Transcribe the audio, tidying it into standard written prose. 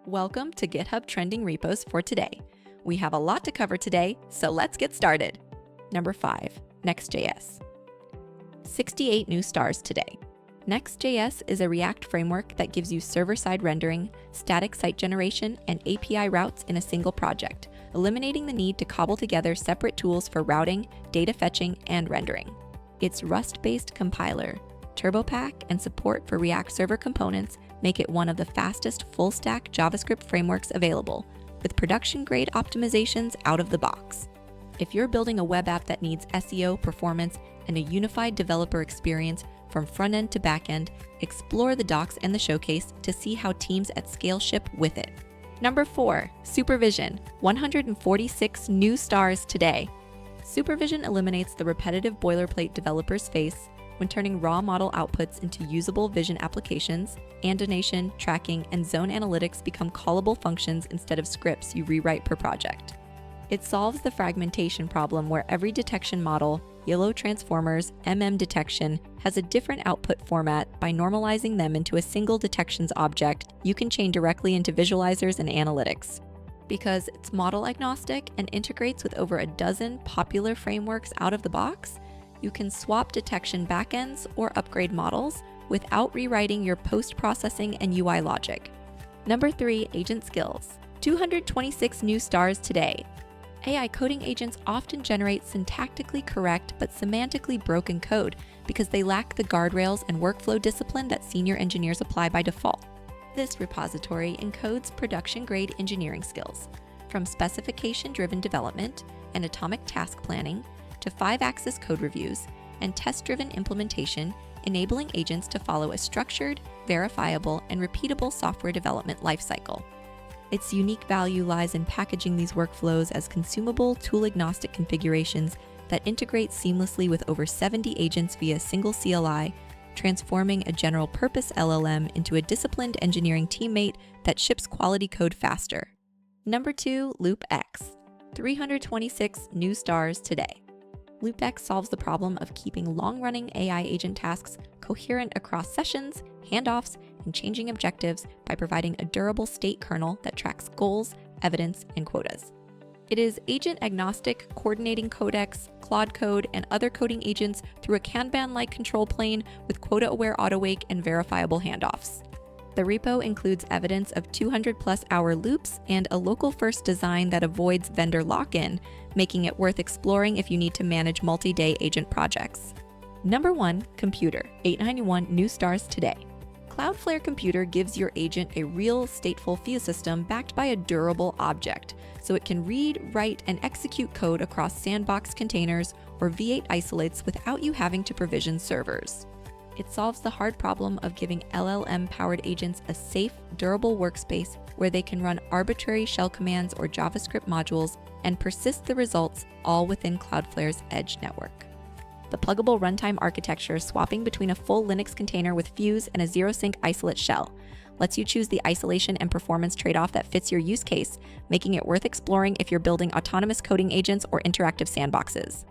Welcome to GitHub Trending Repos for today. We have a lot to cover today, so let's get started. Number 5, Next.js. 68 new stars today. Next.js is a React framework that gives you server-side rendering, static site generation, and API routes in a single project, eliminating the need to cobble together separate tools for routing, data fetching, and rendering. Its Rust-based compiler, TurboPack, and support for React server components make it one of the fastest full-stack JavaScript frameworks available, with production-grade optimizations out of the box. If you're building a web app that needs SEO, performance, and a unified developer experience from front-end to back-end, explore the docs and the showcase to see how teams at scale ship with it. Number 4, Supervision. 146 new stars today. Supervision eliminates the repetitive boilerplate developers face when turning raw model outputs into usable vision applications. Andonation, tracking, and zone analytics become callable functions instead of scripts you rewrite per project. It solves the fragmentation problem where every detection model, YOLO transformers, detection, has a different output format. By normalizing them into a single detections object, you can chain directly into visualizers and analytics. Because it's model agnostic and integrates with over a dozen popular frameworks out of the box, you can swap detection backends or upgrade models without rewriting your post-processing and UI logic. Number 3, agent skills. 226 new stars today. AI coding agents often generate syntactically correct but semantically broken code because they lack the guardrails and workflow discipline that senior engineers apply by default. This repository encodes production-grade engineering skills, from specification-driven development and atomic task planning to 5-axis code reviews and test-driven implementation, enabling agents to follow a structured, verifiable, and repeatable software development lifecycle. Its unique value lies in packaging these workflows as consumable, tool-agnostic configurations that integrate seamlessly with over 70 agents via a single CLI, transforming a general-purpose LLM into a disciplined engineering teammate that ships quality code faster. Number 2, loopx. 326 new stars today. loopx solves the problem of keeping long-running AI agent tasks coherent across sessions, handoffs, and changing objectives by providing a durable state kernel that tracks goals, evidence, and quotas. It is agent-agnostic, coordinating codecs, Claude Code, and other coding agents through a Kanban-like control plane with quota-aware autowake and verifiable handoffs. The repo includes evidence of 200+ hour loops and a local-first design that avoids vendor lock-in, making it worth exploring if you need to manage multi-day agent projects. Number 1, Computer. 891 new stars today. Cloudflare Computer gives your agent a real stateful view system backed by a durable object, so it can read, write, and execute code across sandbox containers or V8 isolates without you having to provision servers. It solves the hard problem of giving LLM-powered agents a safe, durable workspace where they can run arbitrary shell commands or JavaScript modules and persist the results all within Cloudflare's edge network. The pluggable runtime architecture, swapping between a full Linux container with views and a zero-sync isolate shell, lets you choose the isolation and performance trade-off that fits your use case, making it worth exploring if you're building autonomous coding agents or interactive sandboxes.